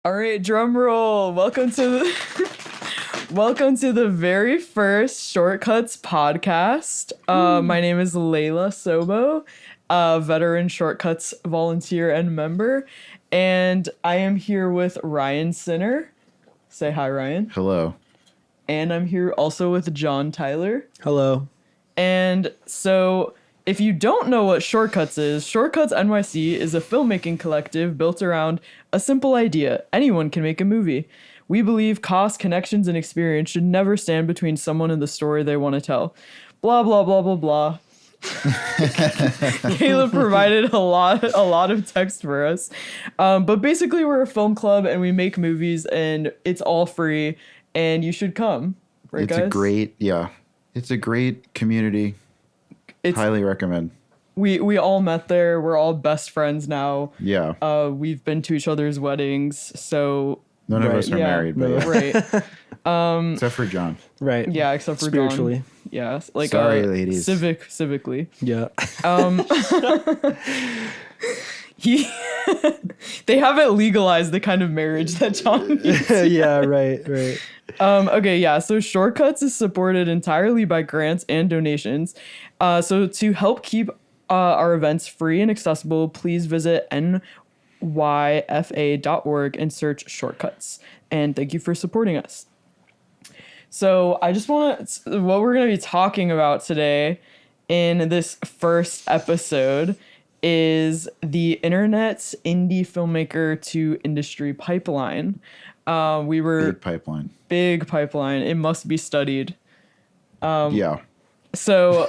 All right, drum roll. Welcome to welcome to the very first Shortcuts podcast. My name is Layla Sobo, a veteran Shortcuts volunteer and member, and I am here with Ryan Sinner. Say hi, Ryan. Hello. And I'm here also with John Tyler. Hello. And so, if you don't know what Shortcuts is, Shortcuts NYC is a filmmaking collective built around a simple idea: anyone can make a movie. We believe cost, connections, and experience should never stand between someone and the story they want to tell. Blah, blah, blah, blah, blah. Caleb provided a lot of text for us. But basically, we're a film club and we make movies and it's all free and you should come. Right, It's guys? It's a great community. It's Highly recommend. We all met there. We're all best friends now. Yeah. We've been to each other's weddings, so None of right, us are yeah, married, but no. yeah. right. Except for John. Right. Yeah, except for Spiritually. John. Yeah, like Sorry, ladies. civically. Yeah. He they haven't legalized the kind of marriage that John needs. Yeah, right. Okay, yeah. So Shortcuts is supported entirely by grants and donations. So to help keep our events free and accessible, please visit nyfa.org and search Shortcuts. And thank you for supporting us. So I just want to, what we're going to be talking about today in this first episode is the internet's indie filmmaker to industry pipeline. We were Big pipeline. It must be studied. Yeah. So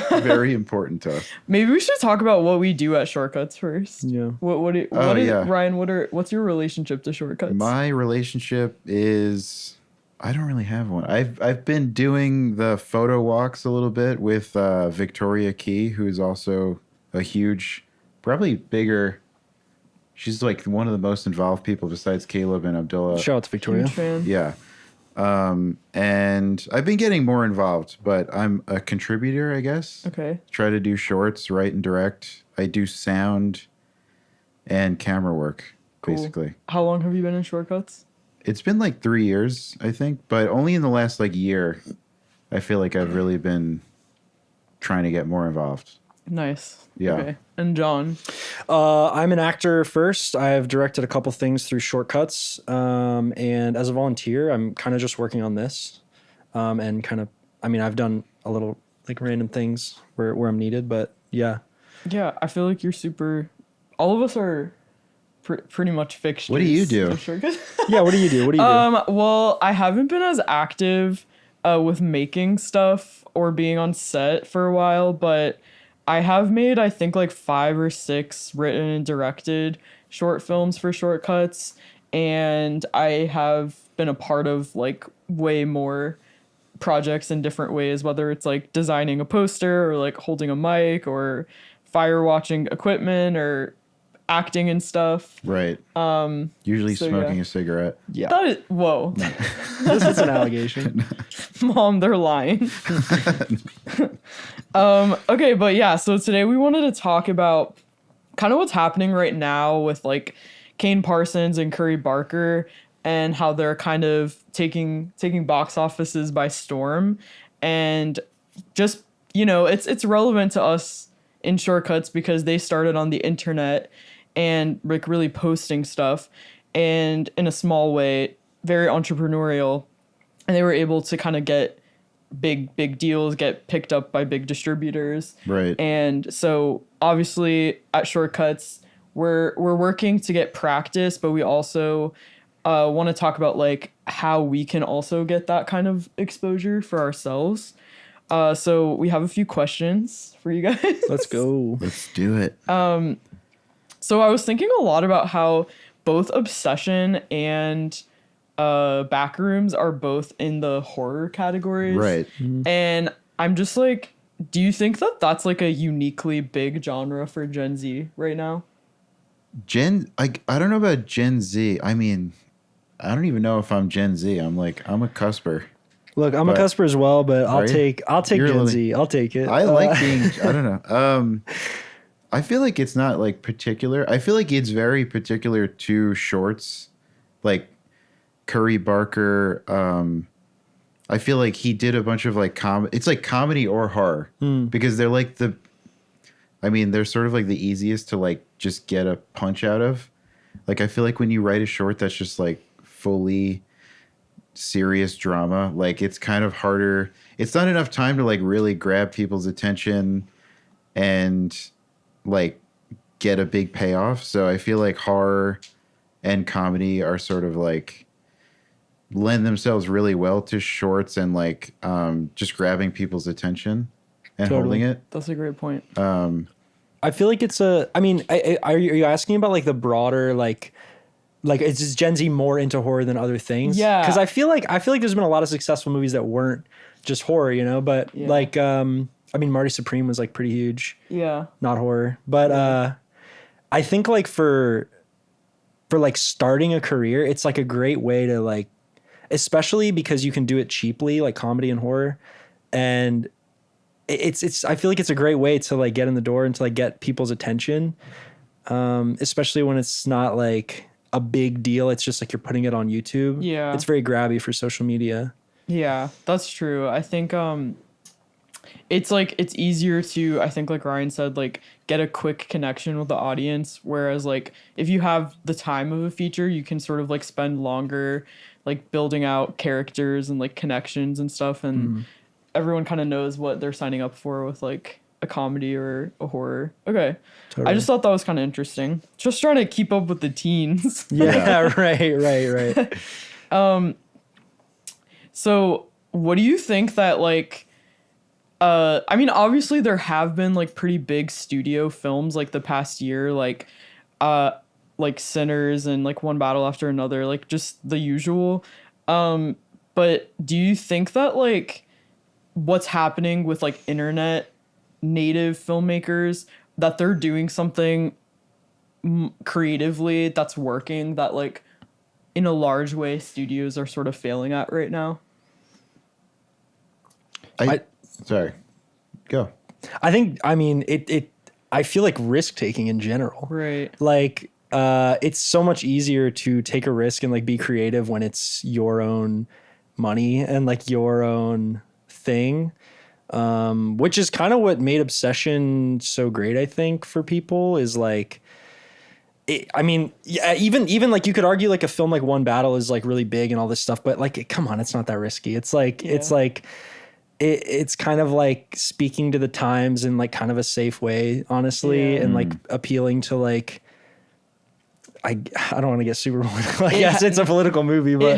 Very important to us. maybe we should talk about what we do at Shortcuts first. Yeah. Ryan, what's your relationship to Shortcuts? My relationship is I don't really have one. I've been doing the photo walks a little bit with Victoria Key, who's also a huge, probably bigger. She's like one of the most involved people besides Caleb and Abdullah. Shout out to Victoria. Huge fan. Yeah. And I've been getting more involved, but I'm a contributor, I guess. Okay. Try to do shorts, write and direct. I do sound and camera work, Cool. basically. How long have you been in Shortcuts? It's been like 3 years, I think, but only in the last like year, I feel like I've really been trying to get more involved. Nice. Yeah. Okay. And John. I'm an actor first. I've directed a couple things through Shortcuts. And as a volunteer, I'm kind of just working on this. And kind of, I've done a little like random things where I'm needed, but yeah. Yeah, I feel like you're super. All of us are pretty much fixtures. What do you do? of Shortcuts. Yeah. What do you do? Well, I haven't been as active with making stuff or being on set for a while, but I have made, I think, like 5 or 6 written and directed short films for Shortcuts, and I have been a part of like way more projects in different ways, whether it's like designing a poster or like holding a mic or fire watching equipment or acting and stuff. Right. Usually so, smoking yeah. a cigarette. Yeah. That is, whoa. This is an allegation. Mom, they're lying. Okay, but yeah, so today we wanted to talk about kind of what's happening right now with like Kane Parsons and Curry Barker and how they're kind of taking box offices by storm, and just, it's relevant to us in Shortcuts because they started on the internet and like really posting stuff, and in a small way, very entrepreneurial, and they were able to kind of get big deals, get picked up by big distributors. Right. And so obviously at Shortcuts, we're working to get practice, but we also want to talk about like how we can also get that kind of exposure for ourselves. So we have a few questions for you guys. Let's go. Let's do it. So I was thinking a lot about how both Obsession and Backrooms are both in the horror categories. Right. And I'm just like, do you think that that's like a uniquely big genre for Gen Z right now? I don't know about Gen Z. I mean, I don't even know if I'm Gen Z. I'm a cusper. Look, I'm a cusper as well, but I'll take You're Gen Z. I'll take it. I like being, I don't know. I feel like it's not like particular. I feel like it's very particular to shorts like Curry Barker. I feel like he did a bunch of like it's like comedy or horror because they're like they're sort of like the easiest to like just get a punch out of. Like I feel like when you write a short that's just like fully serious drama, like it's kind of harder. It's not enough time to like really grab people's attention and like get a big payoff. So I feel like horror and comedy are sort of like lend themselves really well to shorts and like just grabbing people's attention and holding it. That's a great point. I feel like it's a. I mean, are you asking about like the broader like is Gen Z more into horror than other things? Yeah. Because I feel like there's been a lot of successful movies that weren't just horror, you know. But like I mean, Marty Supreme was like pretty huge. Yeah. Not horror, but I think like for like starting a career, it's like a great way to like, especially because you can do it cheaply, like comedy and horror, and it's I feel like it's a great way to like get in the door and to like get people's attention, especially when it's not like a big deal. It's just like you're putting it on YouTube. Yeah, it's very grabby for social media. Yeah, that's true. I think it's like it's easier to, I think like Ryan said, like get a quick connection with the audience, whereas like if you have the time of a feature, you can sort of like spend longer like building out characters and like connections and stuff, and everyone kind of knows what they're signing up for with like a comedy or a horror. Okay. Totally. I just thought that was kind of interesting. Just trying to keep up with the teens. Yeah, right. So what do you think that like, I mean, obviously there have been like pretty big studio films like the past year, like Sinners and like One Battle After Another, like just the usual. But do you think that like what's happening with like internet native filmmakers, that they're doing something creatively that's working that like in a large way studios are sort of failing at right now? Sorry, go. I think, I mean, I feel like risk taking in general, right? Like it's so much easier to take a risk and like be creative when it's your own money and like your own thing, which is kind of what made Obsession so great, I think, for people, is like I mean, yeah, even like you could argue like a film like One Battle is like really big and all this stuff, but like come on, it's not that risky. It's like it's kind of like speaking to the times in like kind of a safe way, honestly, and like appealing to like I don't want to get super like yes, it's a political movie, but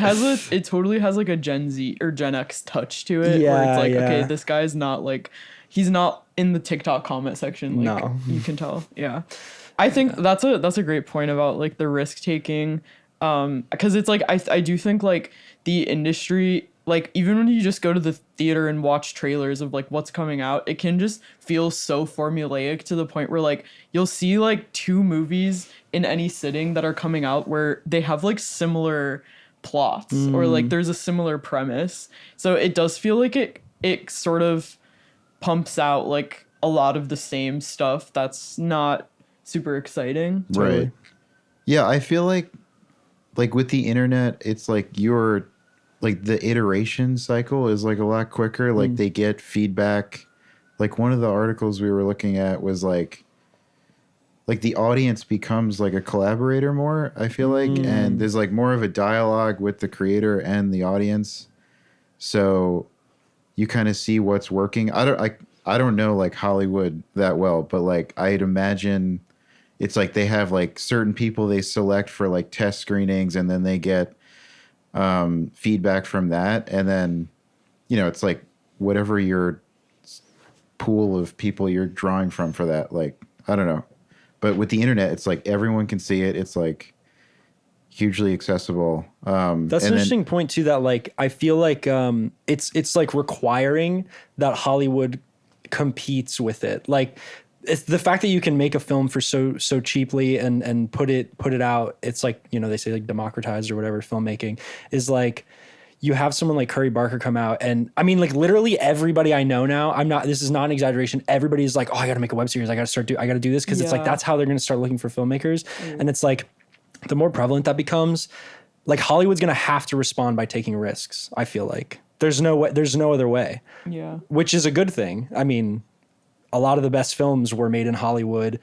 it totally has like a Gen Z or Gen X touch to it, where it's like okay, this guy's not like, he's not in the TikTok comment section, like you can tell. Yeah. I think that's a great point about like the risk taking, because it's like I do think like the industry, like even when you just go to the theater and watch trailers of like what's coming out, it can just feel so formulaic to the point where like you'll see like 2 movies in any sitting that are coming out where they have like similar plots or like there's a similar premise. So it does feel like it sort of pumps out like a lot of the same stuff that's not super exciting. Totally. Right. Yeah, I feel like with the internet, it's like like the iteration cycle is like a lot quicker. Like they get feedback. Like one of the articles we were looking at was like the audience becomes like a collaborator more, I feel like, and there's like more of a dialogue with the creator and the audience. So you kind of see what's working. I don't know like Hollywood that well, but like I'd imagine it's like they have like certain people they select for like test screenings, and then they get feedback from that, and then it's like whatever your pool of people you're drawing from for that, like I don't know. But with the internet, it's like everyone can see it. It's like hugely accessible. That's an interesting point too, that like I feel like it's like requiring that Hollywood competes with it. Like it's the fact that you can make a film for so cheaply and put it out. It's like, they say like democratized or whatever filmmaking is, like you have someone like Curry Barker come out, and I mean like literally everybody I know now, this is not an exaggeration, everybody's like, oh, I gotta make a web series, I gotta do this, because it's like that's how they're gonna start looking for filmmakers. And it's like the more prevalent that becomes, like Hollywood's going to have to respond by taking risks. I feel like there's no way, there's no other way, Yeah. which is a good thing. I mean, a lot of the best films were made in Hollywood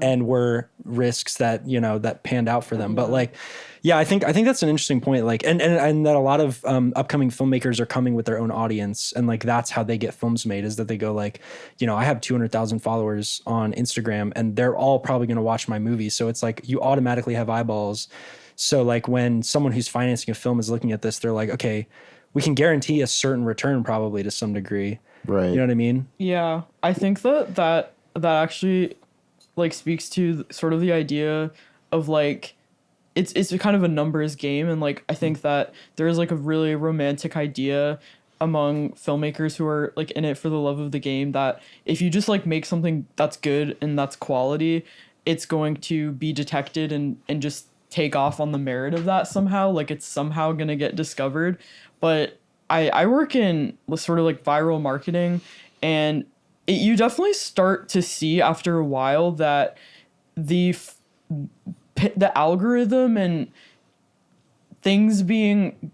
and were risks that, you know, that panned out for them. But like, yeah, I think that's an interesting point. Like, and that a lot of upcoming filmmakers are coming with their own audience. And like, that's how they get films made, is that they go like, you know, I have 200,000 followers on Instagram and they're all probably going to watch my movie. So it's like, you automatically have eyeballs. So like when someone who's financing a film is looking at this, they're like, okay, we can guarantee a certain return probably to some degree. Right. You know what I mean? Yeah, I think that actually like speaks to sort of the idea of like it's a kind of a numbers game, and like I think that there is like a really romantic idea among filmmakers who are like in it for the love of the game, that if you just like make something that's good and that's quality, it's going to be detected and just take off on the merit of that somehow. Like it's somehow gonna get discovered. But I work in sort of like viral marketing, and you definitely start to see after a while that the algorithm and things being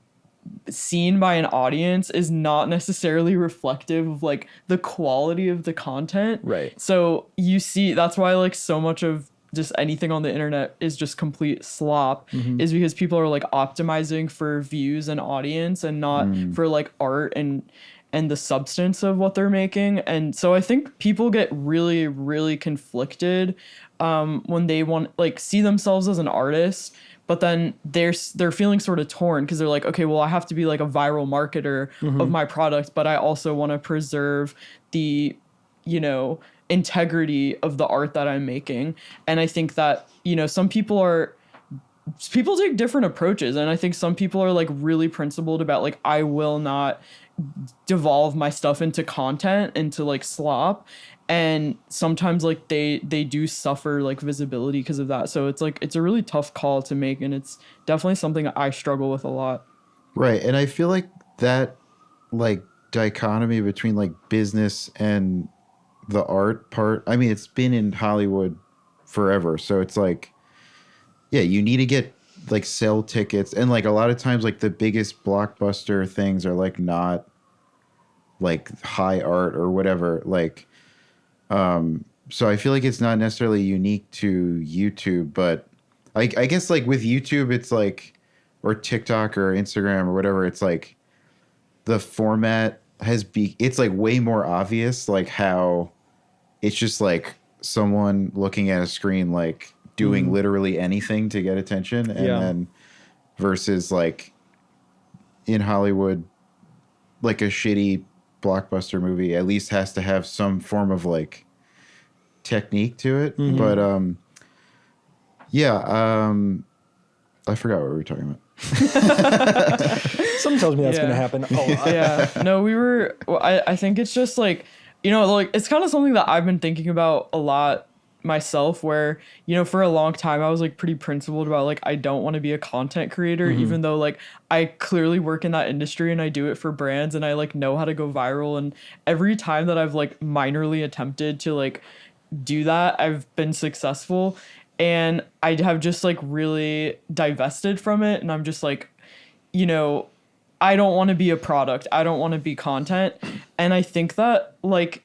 seen by an audience is not necessarily reflective of like the quality of the content. Right. So you see, that's why like so much of just anything on the internet is just complete slop, is because people are like optimizing for views and audience and not for like art and the substance of what they're making. And so I think people get really, really conflicted when they want like see themselves as an artist, but then they're feeling sort of torn because they're like, okay, well, I have to be like a viral marketer of my product, but I also want to preserve the, you know, integrity of the art that I'm making. And I think that, you know, people take different approaches, and I think some people are like really principled about like, I will not devolve my stuff into content, into like slop, and sometimes like they do suffer like visibility because of that. So it's like it's a really tough call to make, and it's definitely something I struggle with a lot. Right. And I feel like that like dichotomy between like business and the art part, I mean, it's been in Hollywood forever. So it's like, yeah, you need to get like sell tickets. And like a lot of times like the biggest blockbuster things are like not like high art or whatever. Like, so I feel like it's not necessarily unique to YouTube, but I guess like with YouTube, it's like, or TikTok or Instagram or whatever, it's like the format it's like way more obvious, like how it's just like someone looking at a screen, like doing literally anything to get attention. And then versus like in Hollywood, like a shitty blockbuster movie at least has to have some form of like technique to it. But I forgot what we were talking about. Something tells me that's going to Yeah. happen. Yeah, no, I think it's just like, you know, like it's kind of something that I've been thinking about a lot myself, where, you know, for a long time I was like pretty principled about like, I don't want to be a content creator, even though like I clearly work in that industry and I do it for brands and I like know how to go viral. And every time that I've like minorly attempted to like do that, I've been successful, and I have just like really divested from it. And I'm just like, you know, I don't want to be a product. I don't want to be content. And I think that like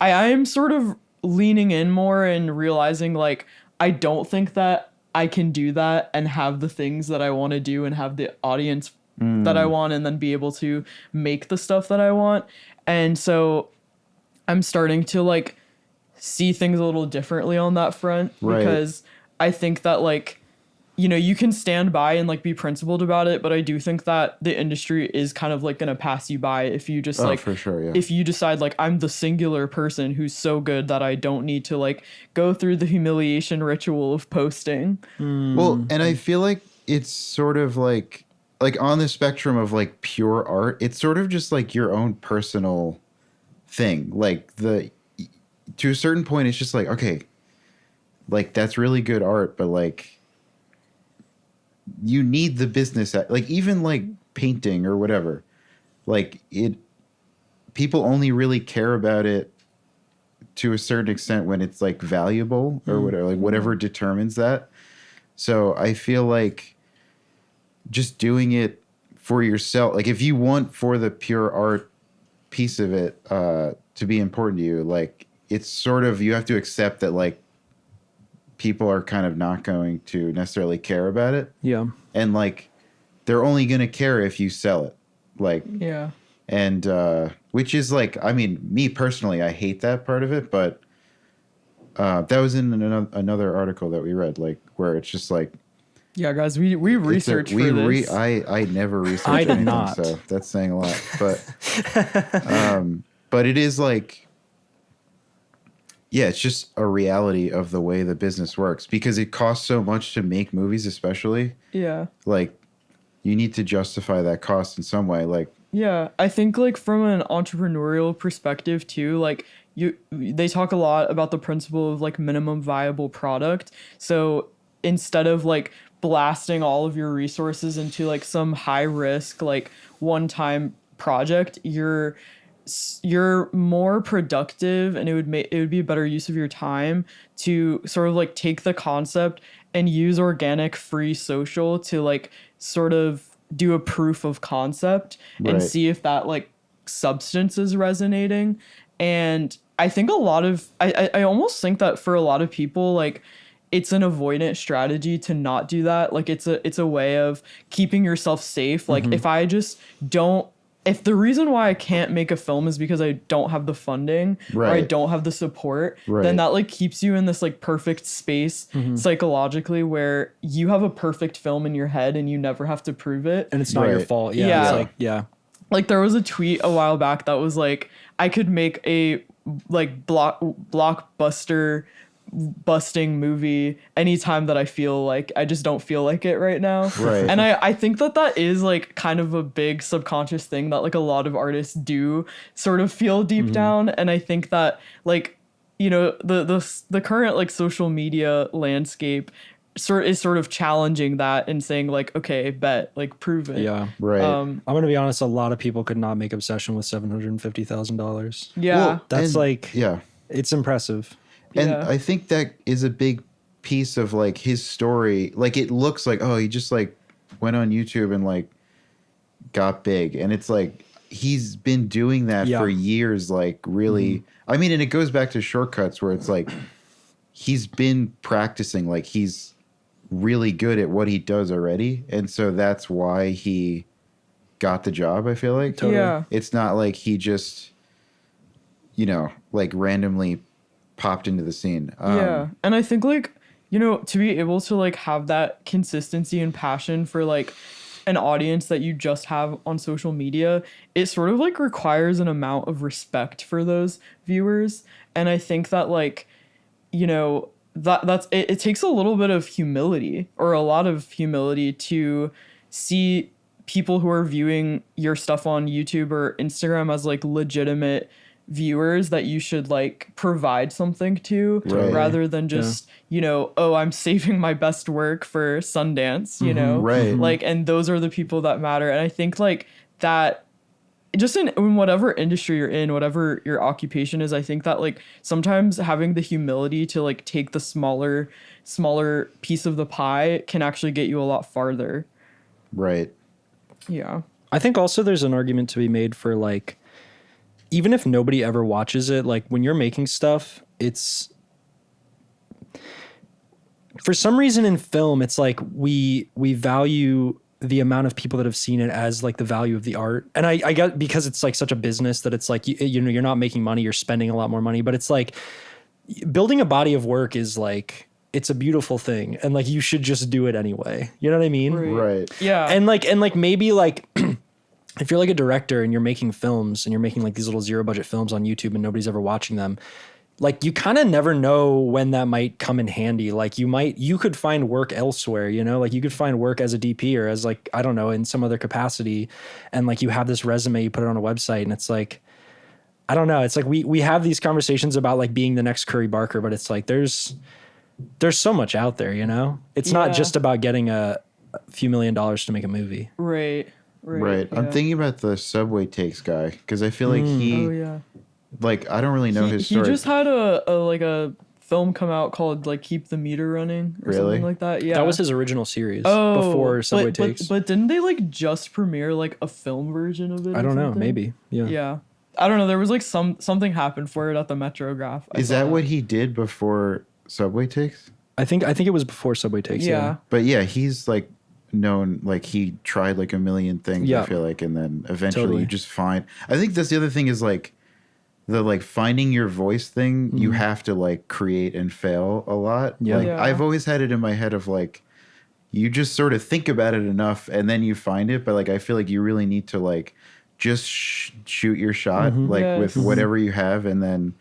I am sort of leaning in more and realizing like, I don't think that I can do that and have the things that I want to do and have the audience that I want, and then be able to make the stuff that I want. And so I'm starting to like see things a little differently on that front, Right. because I think that like, you know, you can stand by and like be principled about it, but I do think that the industry is kind of like going to pass you by if you just like, for sure, yeah. if you decide like, I'm the singular person who's so good that I don't need to like go through the humiliation ritual of posting. Well, and I feel like it's sort of like on the spectrum of like pure art, it's sort of just like your own personal thing. Like to a certain point, it's just like, okay, like that's really good art, but like you need the business, like even like painting or whatever, like people only really care about it to a certain extent when it's like valuable or whatever, like whatever determines that. So I feel like just doing it for yourself. Like if you want for the pure art piece of it to be important to you, like it's sort of, you have to accept that like people are kind of not going to necessarily care about it. Yeah. And like they're only going to care if you sell it. Like, Yeah. and which is like, I mean, me personally, I hate that part of it, but that was in another article that we read, like where it's just like, Yeah, guys, we researched for this. I never researched I did anything, not. so that's saying a lot. But it is like, yeah, it's just a reality of the way the business works because it costs so much to make movies, especially. Yeah. Like, you need to justify that cost in some way. Like, Yeah, I think like from an entrepreneurial perspective too, like they talk a lot about the principle of like minimum viable product. So instead of like blasting all of your resources into like some high risk like one time project, you're more productive and it would be a better use of your time to sort of like take the concept and use organic free social to like sort of do a proof of concept and Right. see if that like substance is resonating. And I think a lot of I almost think that for a lot of people like it's an avoidant strategy to not do that. Like it's a way of keeping yourself safe. Like if I just don't, if the reason why I can't make a film is because I don't have the funding or I Right. don't have the support, Right. then that like keeps you in this like perfect space psychologically where you have a perfect film in your head and you never have to prove it. And it's not your Right. fault. Yeah. Yeah. It's like, yeah. Like there was a tweet a while back that was like I could make a like blockbuster busting movie anytime that I feel like I just don't feel like it right now. Right. And I think that is like kind of a big subconscious thing that like a lot of artists do sort of feel deep down. And I think that like, you know, the current like social media landscape is sort of challenging that and saying like, okay, bet, like prove it. Yeah. right. I'm going to be honest. A lot of people could not make Obsession with $750,000. Yeah. Well, That's and- like, yeah. it's impressive. And Yeah. I think that is a big piece of like his story. Like it looks like, oh, he just like went on YouTube and like got big. And it's like he's been doing that Yeah. for years, like really. I mean, and it goes back to Shortcuts where it's like he's been practicing, like he's really good at what he does already. And so that's why he got the job, I feel like. Totally. Yeah. It's not like he just, you know, like randomly popped into the scene. Yeah. And I think like, you know, to be able to like have that consistency and passion for like an audience that you just have on social media, it sort of like requires an amount of respect for those viewers. And I think that like, you know, that's it takes a little bit of humility or a lot of humility to see people who are viewing your stuff on YouTube or Instagram as like legitimate viewers that you should like provide something to Right. rather than just you know, oh, I'm saving my best work for Sundance, you know, Right. like, and those are the people that matter. And I think like that just in whatever industry you're in, whatever your occupation is, I think that like sometimes having the humility to like take the smaller piece of the pie can actually get you a lot farther. Right. Yeah. I think also there's an argument to be made for like, even if nobody ever watches it, like when you're making stuff, it's for some reason in film, it's like we value the amount of people that have seen it as like the value of the art. And I get because it's like such a business that it's like, you know, you're not making money, you're spending a lot more money, but it's like building a body of work is like, it's a beautiful thing. And like, you should just do it anyway. You know what I mean? Right. Yeah. And like maybe like if you're like a director and you're making films and you're making like these little zero budget films on YouTube and nobody's ever watching them, like you kind of never know when that might come in handy. Like you could find work elsewhere, you know, like you could find work as a DP or as like, I don't know, in some other capacity. And like you have this resume, you put it on a website and it's like, I don't know. It's like we have these conversations about like being the next Curry Barker, but it's like there's so much out there, you know? It's not Yeah. just about getting a few $1 million to make a movie. Right. Right. I'm yeah. thinking about the Subway Takes guy because I feel like he, Oh yeah. like, I don't really know his He story. just had a film come out called like Keep the Meter Running or Really? something like that. Yeah. That was his original series Oh, before Subway but, Takes. but didn't they like just premiere like a film version of it? I or don't know. something? Maybe. Yeah. Yeah. I don't know. There was like something happened for it at the Metrograph. Is that what he did before Subway Takes? I think it was before Subway Takes. Yeah. But yeah, he's like known, like he tried like a million things, Yeah. I feel like, and then eventually Totally. you just find. I think that's the other thing is like the like finding your voice thing. You have to like create and fail a lot. Yeah. Like Yeah. I've always had it in my head of like you just sort of think about it enough and then you find it, but like I feel like you really need to like just shoot your shot like Yes. with whatever you have, and then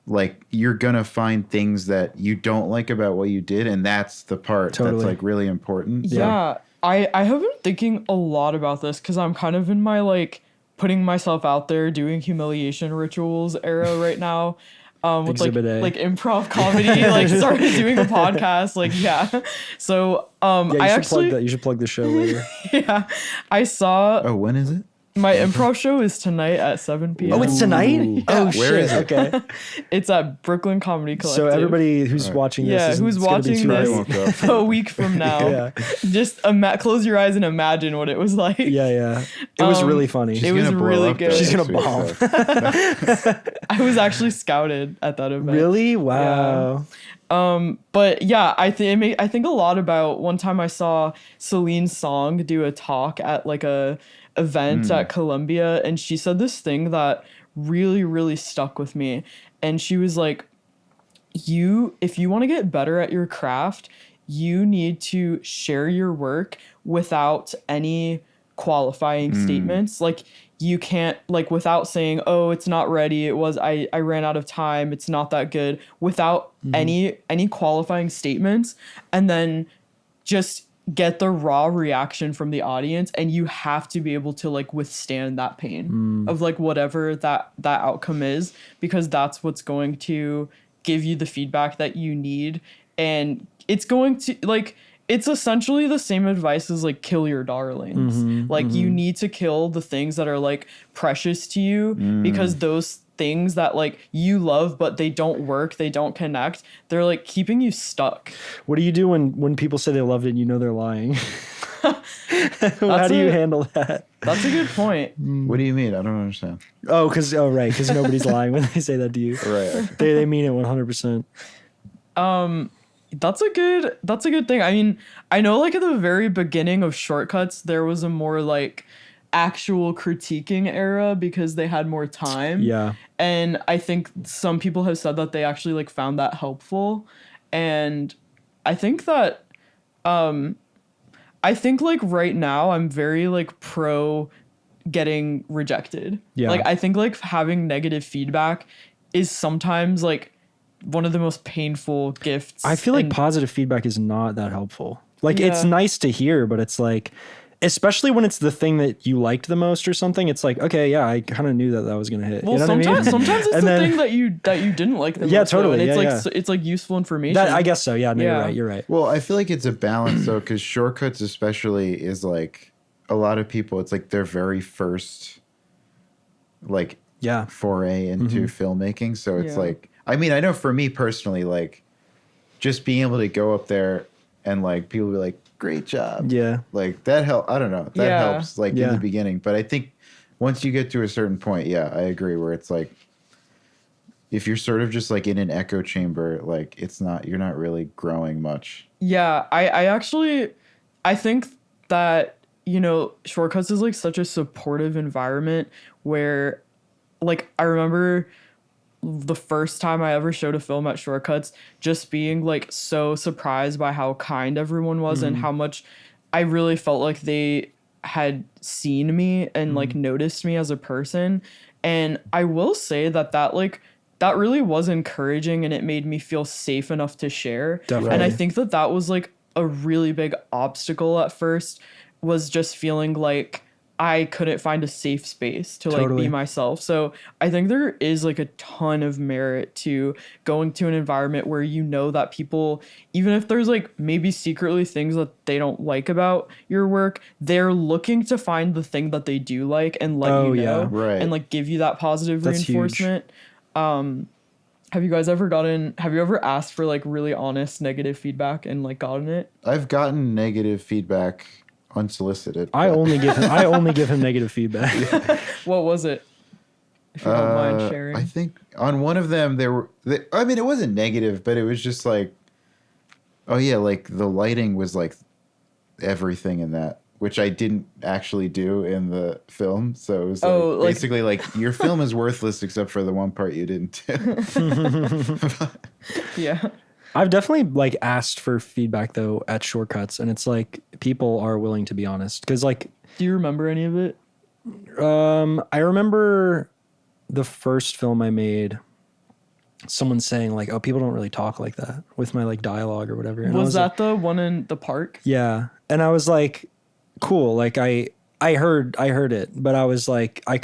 like you're gonna find things that you don't like about what you did, and that's the part Totally. that's like really important. Yeah. I have been thinking a lot about this because I'm kind of in my like putting myself out there, doing humiliation rituals era right now. With Exhibit A. like improv comedy, like started doing a podcast, like yeah. So Yeah, you I should actually plug that. You should plug the show later. yeah, I saw Oh, when is it? my improv show is tonight at 7 p.m. Oh, it's tonight? Ooh. Oh, Where shit. is it? Okay. It's at Brooklyn Comedy Collective. So everybody who's Alright. watching this, Yeah, who's it's gonna be watching too this late. won't go for a week from now? Yeah. Just close your eyes and imagine what it was like. Yeah. It was really funny. It was gonna blow really up, good. though, She's gonna next week, bomb. so. I was actually scouted at that event. Really? Wow. But yeah, I think a lot about one time I saw Celine Song do a talk at like a event at Columbia, and she said this thing that really, really stuck with me. And she was like, if you want to get better at your craft, you need to share your work without any qualifying statements. Like you can't, like, without saying, oh, it's not ready, I ran out of time, it's not that good, without any qualifying statements, and then just get the raw reaction from the audience, and you have to be able to like withstand that pain of like whatever that outcome is, because that's what's going to give you the feedback that you need. And it's going to like, it's essentially the same advice as like kill your darlings. You need to kill the things that are like precious to you, because those things that like you love but they don't work, they don't connect, they're like keeping you stuck. What do you do when people say they loved it and you know they're lying? How do you handle that? That's a good point. What do you mean? I don't understand. Because nobody's lying when they say that to you. Right. Okay. They mean it 100%. That's a good thing. I mean, I know like at the very beginning of Shortcuts there was a more like actual critiquing era because they had more time. Yeah. And I think some people have said that they actually like found that helpful. And I think that like right now I'm very like pro getting rejected. Yeah. Like I think like having negative feedback is sometimes like one of the most painful gifts. I feel like and- positive feedback is not that helpful. Like it's Yeah. nice to hear, but it's like, especially when it's the thing that you liked the most or something, it's like, okay, yeah, I kind of knew that was going to hit. Well, you know what I mean? sometimes it's And the then- thing that you didn't like the Yeah, most. though, totally, And it's yeah, like yeah. it's like useful information. That, I guess so. Yeah, no, Yeah. You're right. Well, I feel like it's a balance though, because Shortcuts especially is like a lot of people. It's like their very first like Yeah. foray into filmmaking. So it's Yeah. like, I mean, I know for me personally, like just being able to go up there and like people be like, great job. Yeah. Like that help. I don't know. That Yeah. helps like in Yeah. the beginning. But I think once you get to a certain point, yeah, I agree, where it's like if you're sort of just like in an echo chamber, like you're not really growing much. Yeah, I think that, you know, Shortcuts is like such a supportive environment where like I remember the first time I ever showed a film at Shortcuts just being like so surprised by how kind everyone was and how much I really felt like they had seen me and like noticed me as a person. And I will say that really was encouraging, and it made me feel safe enough to share. Definitely. And I think that was like a really big obstacle at first, was just feeling like I couldn't find a safe space to like Totally. be myself. So I think there is like a ton of merit to going to an environment where you know that people, even if there's like maybe secretly things that they don't like about your work, they're looking to find the thing that they do like and let Oh, you yeah. know, Right. and like give you that positive That's huge. reinforcement. Have you guys ever asked for like really honest negative feedback and like gotten it? I've gotten negative feedback unsolicited. I but- only give him negative feedback. What was it? If you don't mind sharing. I think on one of them I mean, it wasn't negative, but it was just like, oh yeah, like the lighting was like everything in that, which I didn't actually do in the film. So it was like, basically like your film is worthless except for the one part you didn't do. Yeah. I've definitely like asked for feedback though at Shortcuts, and it's like people are willing to be honest. Because like, do you remember any of it? I remember the first film I made. Someone saying like, "Oh, people don't really talk like that" with my like dialogue or whatever. And Was that like, the one in the park? Yeah, and I was like, "Cool." Like I heard it, but I was like, I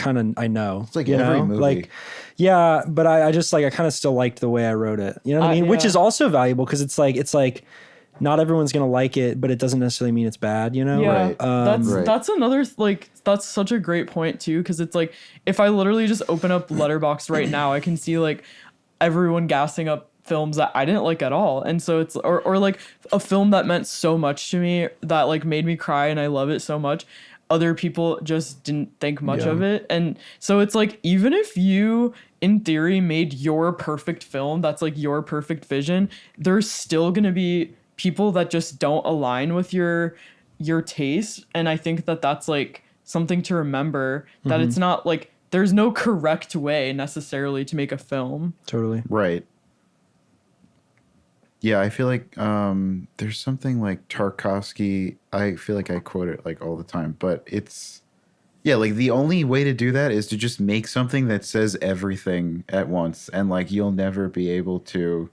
know. It's like every movie. Like, yeah, but I just like I kind of still liked the way I wrote it. You know what I mean? Yeah. Which is also valuable because it's like not everyone's gonna like it, but it doesn't necessarily mean it's bad. You know? Yeah, Right. that's another like that's such a great point too, because it's like if I literally just open up Letterboxd right now, I can see like everyone gassing up films that I didn't like at all, and so it's or like a film that meant so much to me that like made me cry and I love it so much. Other people just didn't think much of it, and so it's like even if you in theory made your perfect film that's like your perfect vision, there's still gonna be people that just don't align with your taste, and I think that that's like something to remember, that it's not like there's no correct way necessarily to make a film. Totally. Right. Yeah, I feel like there's something like Tarkovsky. I feel like I quote it like all the time, but it's like the only way to do that is to just make something that says everything at once, and like you'll never be able to.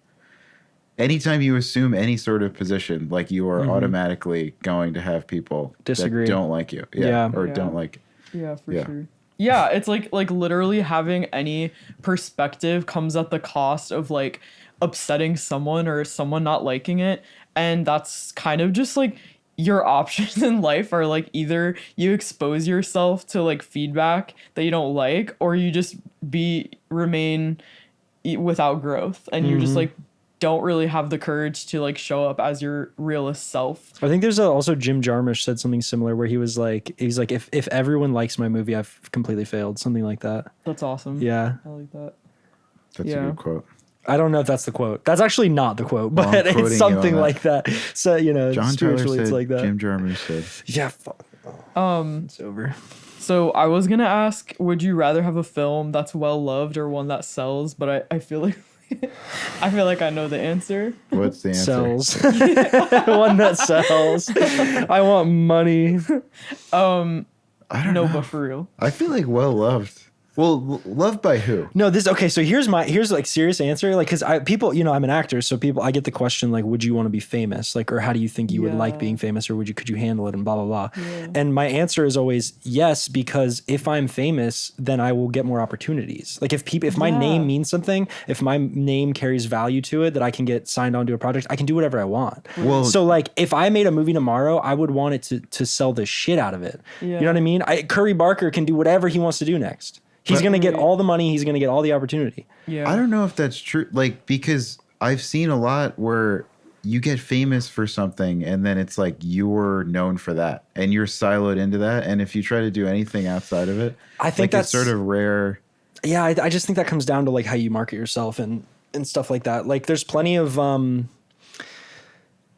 Anytime you assume any sort of position, like you are automatically going to have people Disagree. that don't like you, or don't like. Yeah, for Yeah. sure. Yeah, it's like literally having any perspective comes at the cost of like upsetting someone or someone not liking it, and that's kind of just like your options in life are like either you expose yourself to like feedback that you don't like, or you just remain without growth, and you just like don't really have the courage to like show up as your realist self. I think there's also Jim Jarmusch said something similar where he's like, if everyone likes my movie, I've completely failed. Something like that. That's awesome. Yeah. I like that. That's a good quote. I don't know if that's the quote. That's actually not the quote, but I'm quoting it's you something on that. like that. So, John spiritually Tyler it's said, like that. Jim Jarmusch said. Yeah, fuck. It's over. So I was gonna ask, would you rather have a film that's well loved or one that sells? But I feel like I feel like I know the answer. What's the answer? Sells. One that sells. I want money. I don't No, know. but for real. I feel like well loved. Well, loved by who? No, okay. So here's like serious answer. Like, cause people, I'm an actor. So I get the question like, would you want to be famous? Like, or how do you think you would like being famous, or could you handle it, and blah, blah, blah. Yeah. And my answer is always yes, because if I'm famous, then I will get more opportunities. Like if my name means something, if my name carries value to it, that I can get signed onto a project, I can do whatever I want. Well, So like if I made a movie tomorrow, I would want it to sell the shit out of it. Yeah. You know what I mean? Curry Barker can do whatever he wants to do next. He's going to get all the money. He's going to get all the opportunity. Yeah. I don't know if that's true. Like, because I've seen a lot where you get famous for something and then it's like you're known for that and you're siloed into that. And if you try to do anything outside of it, I think like, that's it's sort of rare. Yeah, I just think that comes down to like how you market yourself and stuff like that. Like there's plenty of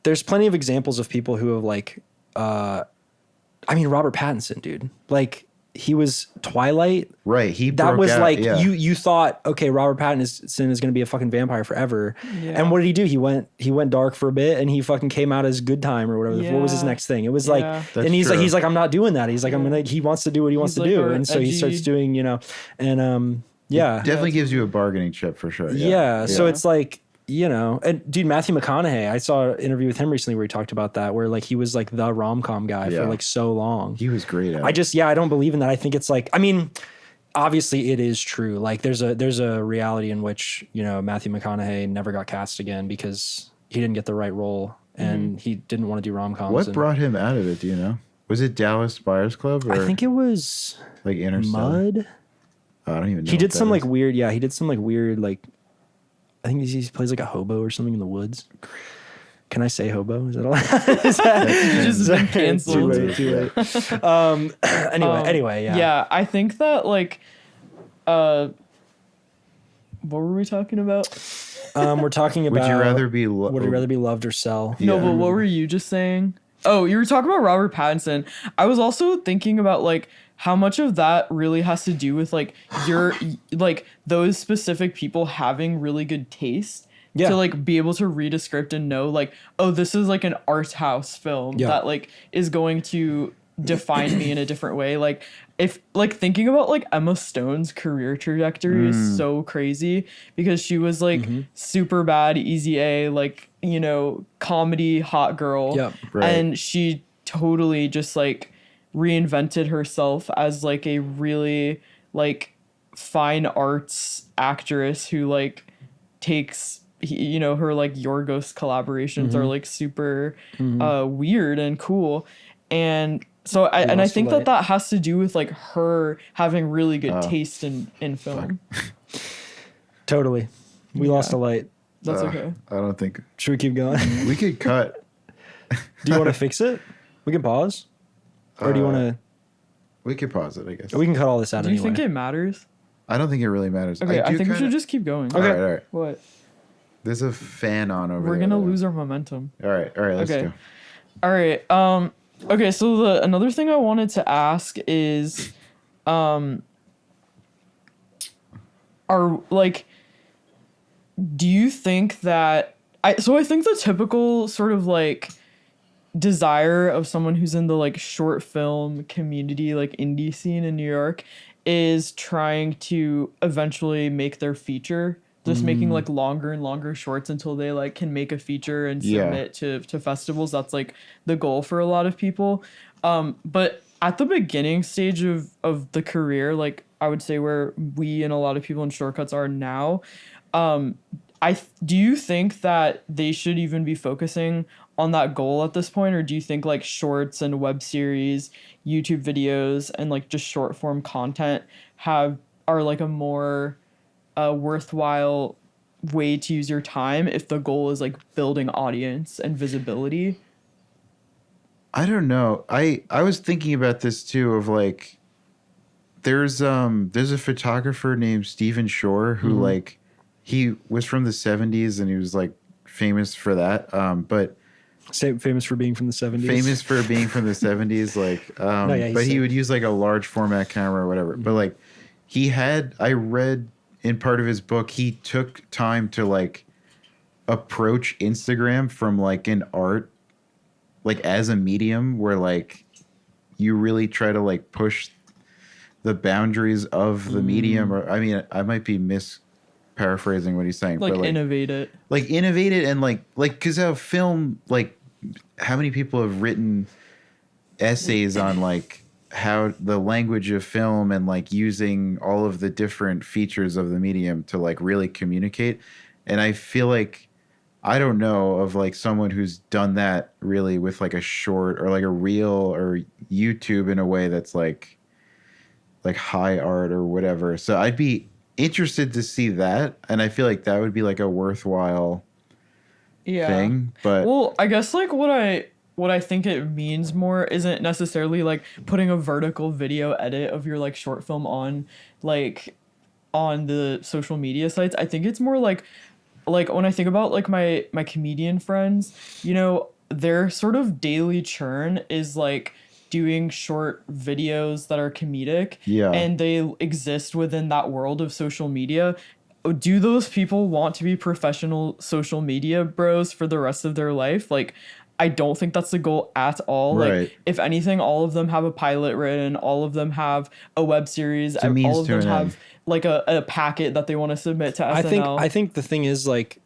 examples of people who have like Robert Pattinson, dude. Like he was Twilight. Right. That was out, like yeah. you thought, okay, Robert Pattinson is going to be a fucking vampire forever. Yeah. And what did he do? He went dark for a bit and he fucking came out as Good Time or whatever. What was his Yeah. next thing? It was Yeah. like, That's and he's true. like, I'm not doing that. He's like, he wants to do what he wants He's to like do. our And so he starts edgy- doing, and yeah. Definitely gives you a bargaining chip for sure. Yeah. So it's like, and dude, Matthew McConaughey, I saw an interview with him recently where he talked about that, where like he was like the rom-com guy Yeah. for like so long. He was great at it. I don't believe in that. I think it's like, I mean, obviously it is true. Like there's a reality in which, Matthew McConaughey never got cast again because he didn't get the right role and he didn't want to do rom-coms. What brought him out of it? Do you know? Was it Dallas Buyers Club? Or I think it was like Interstellar? Mud. I don't even know. He did what that some like is. weird, he did some like weird, like, I think he plays like a hobo or something in the woods. Can I say hobo? Is that all? Is that, Just been canceled. Too late. Anyway, yeah. Yeah, I think that like, what were we talking about? We're talking about. Would you rather be loved or sell? No, Yeah. but what were you just saying? Oh, you were talking about Robert Pattinson. I was also thinking about like how much of that really has to do with like your like those specific people having really good taste. Yeah. To like be able to read a script and know like, oh, this is like an art house film that like is going to define me in a different way. Like if like thinking about like Emma Stone's career trajectory is so crazy because she was like super bad, easy A, like, you know, comedy hot girl. Yep. Right. And she totally just like reinvented herself as like a really like fine arts actress who like takes you know, her like Yorgos collaborations are like super weird and cool. And so I think that has to do with like her having really good taste in film. Totally. We lost a light. That's okay. I don't think Should we keep going? we could cut. Do you want to fix it? We can pause. Or do you want to? We could pause it, I guess. We can cut all this out Do you anyway. think it matters? I don't think it really matters. Okay, I do think we kinda- should just keep going. All right. What? There's a fan on over We're there. gonna lose our momentum. All right, let's Okay. go. All right. Okay, so another thing I wanted to ask is are like do you think that I think the typical sort of like desire of someone who's in the like short film community, like indie scene in New York, is trying to eventually make their feature. Just making like longer and longer shorts until they like can make a feature and submit to festivals. That's like the goal for a lot of people. But at the beginning stage of the career, like I would say where we and a lot of people in shortcuts are now, do you think that they should even be focusing on that goal at this point, or do you think like shorts and web series, YouTube videos, and like just short form content are like a more worthwhile way to use your time if the goal is like building audience and visibility? I don't know. I was thinking about this too. Of like, there's a photographer named Stephen Shore who like he was from the 70s and he was like famous for that. But famous for being from the 70s. Famous for being from the 70s, like but he would use like a large format camera or whatever. But like I read in part of his book, he took time to like approach Instagram from like an art, like as a medium where like you really try to like push the boundaries of the medium. Or I mean, I might be paraphrasing what he's saying, Like, but like innovate it. Like innovate it and like because how film, like how many people have written essays on like how the language of film and like using all of the different features of the medium to like really communicate. And I feel like I don't know of like someone who's done that really with like a short or like a reel or YouTube in a way that's like high art or whatever. So I'd be interested to see that, and I feel like that would be like a worthwhile thing. But well, I guess like what I think it means more isn't necessarily like putting a vertical video edit of your like short film on the social media sites. I think it's more like when I think about like my comedian friends, you know, their sort of daily churn is like doing short videos that are comedic, and they exist within that world of social media. Do those people want to be professional social media bros for the rest of their life? Like, I don't think that's the goal at all. Right. Like, if anything, all of them have a pilot written, all of them have a web series, all of them have like a packet that they want to submit to SNL. I think the thing is like,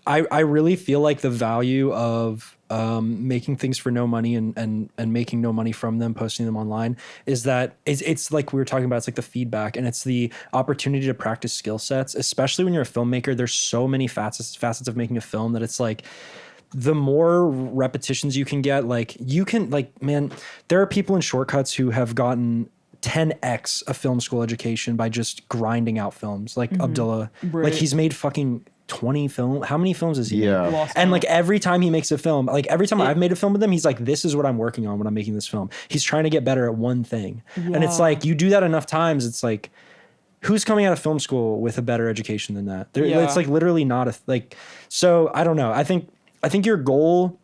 I really feel like the value of making things for no money and making no money from them, posting them online, is that it's like we were talking about, it's like the feedback and it's the opportunity to practice skill sets, especially when you're a filmmaker. There's so many facets of making a film that it's like, the more repetitions you can get, like you can like, man, there are people in shortcuts who have gotten 10x a film school education by just grinding out films, like Abdullah. Right. Like he's made fucking 20 film. How many films has he Yeah. made? Lost And count. like every time he makes a film, like every time I've made a film with him, he's like, this is what I'm working on when I'm making this film. He's trying to get better at one thing. And it's Yeah. like, you do that enough times, it's like, who's coming out of film school with a better education than that? Yeah. It's like literally not so I don't know. I think your goal,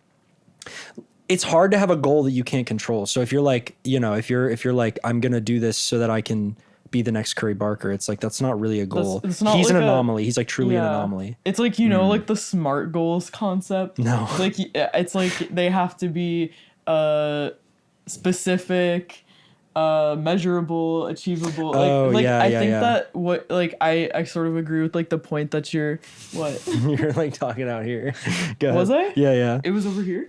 it's hard to have a goal that you can't control. So if you're like, if you're like, I'm going to do this so that I can be the next Curry Barker, it's like, that's not really a goal. It's not He's like an anomaly. He's like truly an Yeah. anomaly. It's like, like the SMART goals concept. No. Like, it's like they have to be specific, measurable, achievable. I think that I sort of agree with like the point that you're what You're like talking out here. Go ahead. was I? Yeah. It was over here.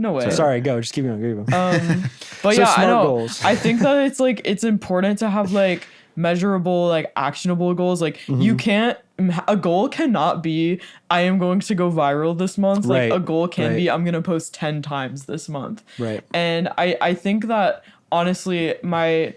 No way. Sorry, go. Just keep going. But So yeah, I SMART know. goals. I think that it's important to have like measurable, like actionable goals. Like you can't. A goal cannot be I am going to go viral this month. Like Right, a goal can right. be I'm gonna post 10 times this month. Right. And I think that honestly my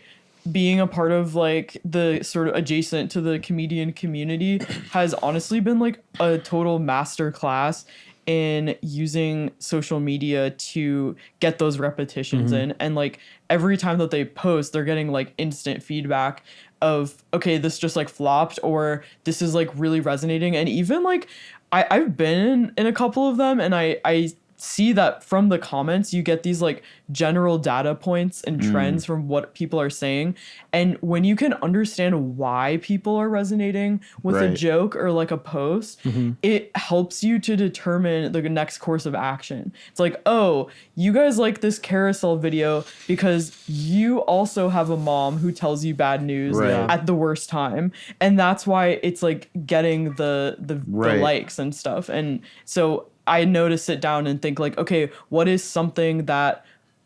being a part of like the sort of adjacent to the comedian community has honestly been like a total master class in using social media to get those repetitions in. And like every time that they post, they're getting like instant feedback of, okay, this just like flopped, or this is like really resonating. And even like I've been in a couple of them, and I see that from the comments you get these like general data points and trends from what people are saying. And when you can understand why people are resonating with a Right. joke or like a post, it helps you to determine the next course of action. It's like, oh, you guys like this carousel video because you also have a mom who tells you bad news Right. at the worst time, and that's why it's like getting the Right. likes and stuff. And so I know to sit down and think like, okay, what is something that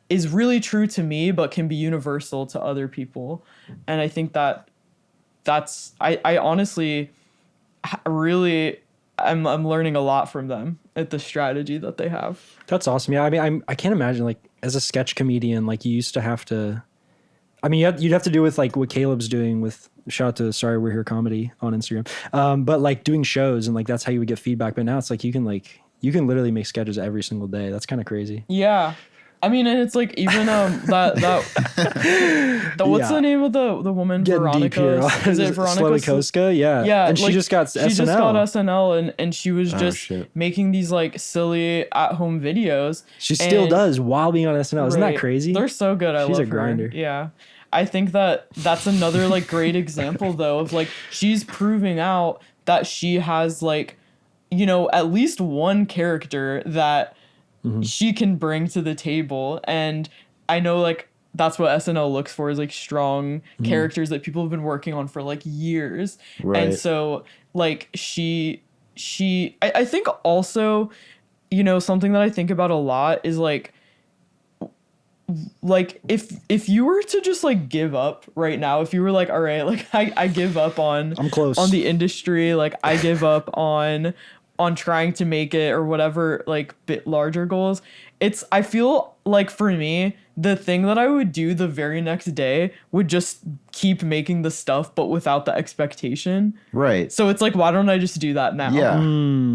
is really true to me but can be universal to other people? And I think that's I honestly really I'm learning a lot from them at the strategy that they have. That's awesome. Yeah, I mean, I can't imagine like as a sketch comedian, like you used to have to. I mean, you'd have to do with like what Caleb's doing with shout out to Sorry We're Here Comedy on Instagram, but like doing shows and like that's how you would get feedback. But now it's like you can literally make sketches every single day. That's kind of crazy. Yeah. I mean, and it's like even that what's Yeah. the name of the woman? Getting deep here. Veronica? Is it Veronica? Slowikoska? Yeah. Yeah, And she like, just got SNL. She just got SNL, and she was just shit. making these like silly at home videos. She still and- does while being on SNL. Isn't that Right. crazy? They're so good. I She's love a grinder. her. Yeah. I think that's another like great example though of like she's proving out that she has like, at least one character that she can bring to the table. And I know like that's what SNL looks for, is like strong characters that people have been working on for like years. Right. And so like I think also, something that I think about a lot is like if you were to just like give up right now, if you were like, all right, like I give up on I'm close. on the industry, like I give up on trying to make it or whatever, like bit larger goals, I feel like for me the thing that I would do the very next day would just keep making the stuff but without the expectation. Right. So it's like, why don't I just do that now? Yeah.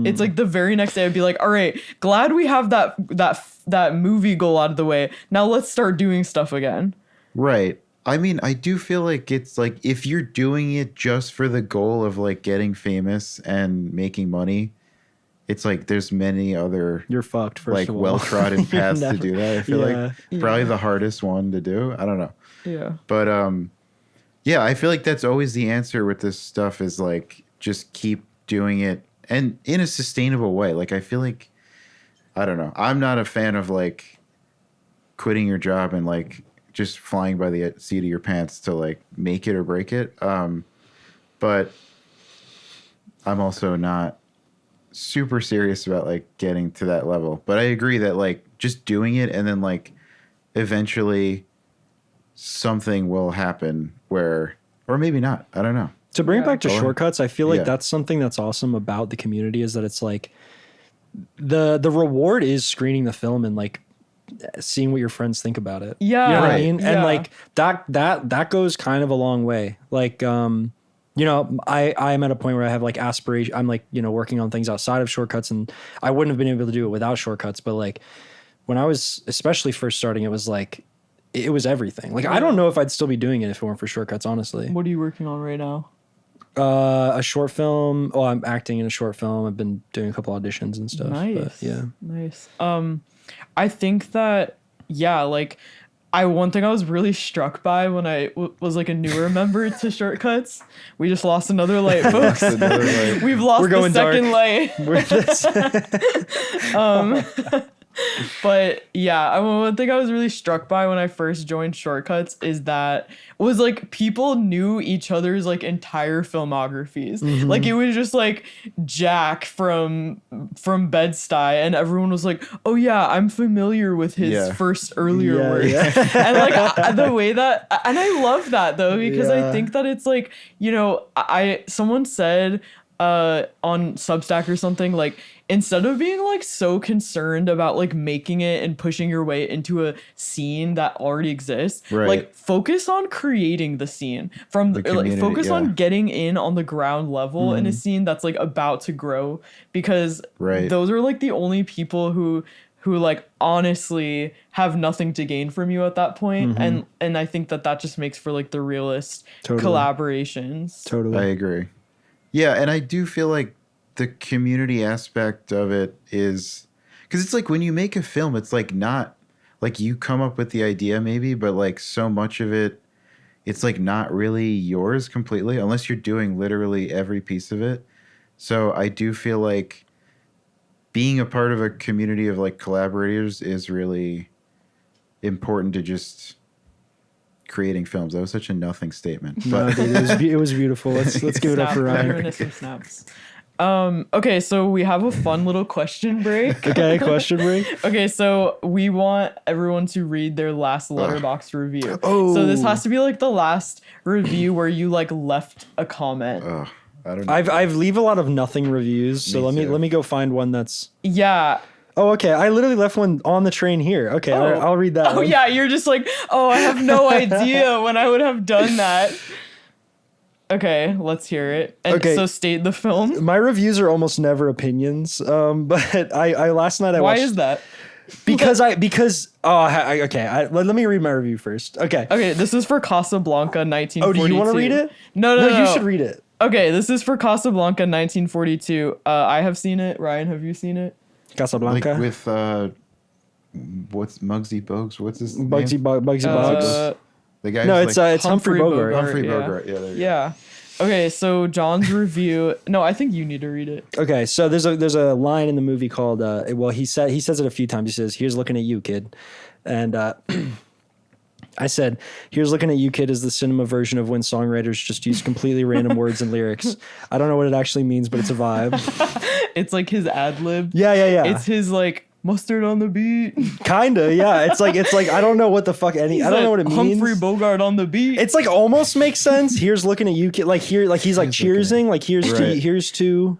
It's like the very next day I'd be like, all right, glad we have that movie goal out of the way. Now let's start doing stuff again. Right. I mean, I do feel like it's like if you're doing it just for the goal of like getting famous and making money, it's like there's many other You're fucked. First like of all. well-trodden paths to Never- do that. I feel Yeah. like probably the hardest one to do. I don't know. Yeah. But yeah, I feel like that's always the answer with this stuff is like just keep doing it and in a sustainable way. Like I feel like I don't know. I'm not a fan of like quitting your job and like just flying by the seat of your pants to like make it or break it. But I'm also not super serious about like getting to that level. But I agree that like just doing it and then like eventually something will happen where, or maybe not. I don't know. To bring it Yeah. back to Go ahead. shortcuts, I feel like Yeah. that's something that's awesome about the community is that it's like the reward is screening the film and like seeing what your friends think about it. Yeah. You know what I Right. mean? Yeah. And like that goes kind of a long way. Like you know, I'm at a point where I have like aspiration. I'm like, you know, working on things outside of shortcuts, and I wouldn't have been able to do it without shortcuts. But like when I was especially first starting, it was like, it was everything. Like, I don't know if I'd still be doing it if it weren't for shortcuts, honestly. What are you working on right now? A short film. Oh, I'm acting in a short film. I've been doing a couple auditions and stuff. Nice. But yeah. Nice. I think that, yeah, like, one thing I was really struck by when I was like a newer member to Shortcuts, we just lost another light, folks. Another light. We've lost We're going the second dark. light. But yeah, one thing I was really struck by when I first joined Shortcuts is that was like people knew each other's like entire filmographies. Mm-hmm. Like it was just like Jack from Bed-Stuy, and everyone was like, "Oh yeah, I'm familiar with his first earlier work." Yeah. And like the way that, and I love that though, because I Yeah. think that it's like, you know, someone said on Substack or something, like, instead of being like so concerned about like making it and pushing your way into a scene that already exists, Right. like focus on creating the scene from The like community, focus yeah. on getting in on the ground level in a scene that's like about to grow, because Right. those are like the only people who like honestly have nothing to gain from you at that point. And I think that just makes for like the realest Totally. collaborations. Totally. I agree. Yeah, and I do feel like the community aspect of it is, because it's like when you make a film, it's like not like you come up with the idea maybe, but like so much of it, it's like not really yours completely unless you're doing literally every piece of it. So I do feel like being a part of a community of like collaborators is really important to just creating films. That was such a nothing statement. No, But dude, it was beautiful. Let's give it up for Snap, Ryan. giving us some snaps. Okay, so we have a fun little question break. Okay, question break. Okay, so we want everyone to read their last Letterboxd review. Oh. So this has to be like the last review where you like left a comment. I don't know. I've leave a lot of nothing reviews, so Me too. let me go find one that's. Yeah. Oh, okay. I literally left one on the train here. Okay, Oh. I'll read that. Oh one. yeah, you're just like, oh, I have no idea when I would have done that. Okay, let's hear it. And Okay. so state the film. My reviews are almost never opinions. But I last night I Why watched. is that? Let me read my review first. Okay. Okay, this is for Casablanca 1942. Oh, do you want to read it? No, You should read it. Okay, this is for Casablanca 1942. I have seen it. Ryan, have you seen it? like Casablanca. with what's Muggsy Bogues? What's his Bugsy name? Boggs. The guy. No, who's like it's Humphrey Bogart. Humphrey yeah. Bogart. Yeah, there you go. Yeah. Okay, so John's review. No, I think you need to read it. Okay, so there's a line in the movie called he says it a few times. He says, "Here's looking at you, kid," and I said, "Here's looking at you, kid" is the cinema version of when songwriters just use completely random words and lyrics. I don't know what it actually means, but it's a vibe. It's like his ad lib. Yeah. It's his like mustard on the beat. Kinda, yeah. It's like I don't know what the fuck I don't know what it means. Humphrey Bogart on the beat. It's like almost makes sense. Here's looking at you, kid. Like here, like he's like cheersing. Like here's Right. here's to,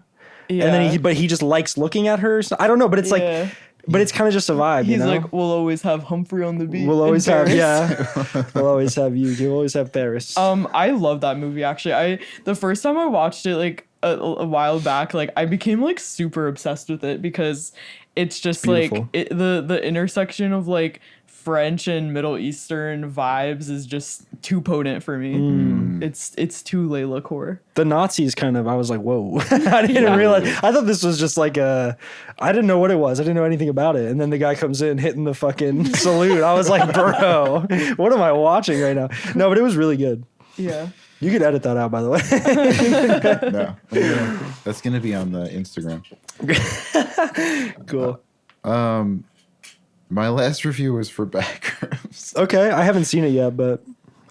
yeah. and then he just likes looking at her. So, I don't know, but it's Yeah. like, but it's kind of just a vibe. He's you know? like, we'll always have Humphrey on the beat. We'll in always have, Paris." yeah. We'll always have you. You'll always have Paris. I love that movie actually. The first time I watched it like a while back, like I became like super obsessed with it because it's just like Beautiful. the intersection of like French and Middle Eastern vibes is just too potent for me. Mm. It's too Layla core. The Nazis kind of, I was like, whoa. I didn't realize. I thought this was just like I didn't know what it was. I didn't know anything about it. And then the guy comes in hitting the fucking salute. I was like, bro, what am I watching right now? No, but it was really good. Yeah. You could edit that out, by the way. No, that's gonna be on the Instagram. Cool. My last review was for Backrooms. Okay, I haven't seen it yet, but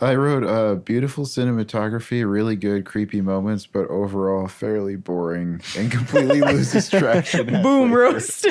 I wrote beautiful cinematography, really good creepy moments, but overall fairly boring and completely loses traction. Boom halfway roast.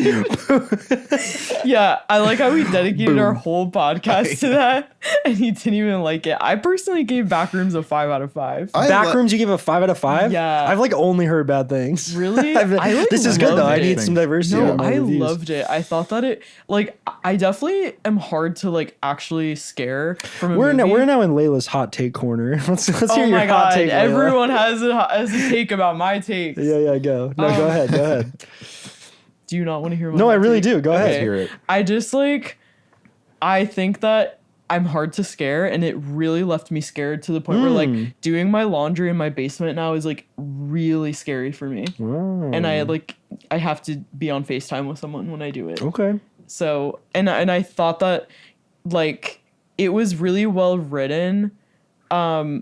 Yeah, I like how we dedicated our whole podcast to that, and he didn't even like it. I personally gave Backrooms a 5 out of 5. Backrooms, you give a 5 out of 5? Yeah. I've like only heard bad things. Really? I've- I, like, this is good though. I loved need it. some diversity. No, on my I reviews. loved it. I thought that it like I definitely am hard to like actually scare from a movie. We're now in Layla's hot take corner. Let's hear Oh your my hot god, take, Layla. everyone has a take about my takes. Yeah, go. No, go ahead. Go ahead. Do you not want to hear my No, I hot really take? do. Go Let's ahead. hear it. I just I think that I'm hard to scare, and it really left me scared to the point where doing my laundry in my basement now is really scary for me. Oh. And I have to be on FaceTime with someone when I do it. Okay. So and I thought that it was really well written. I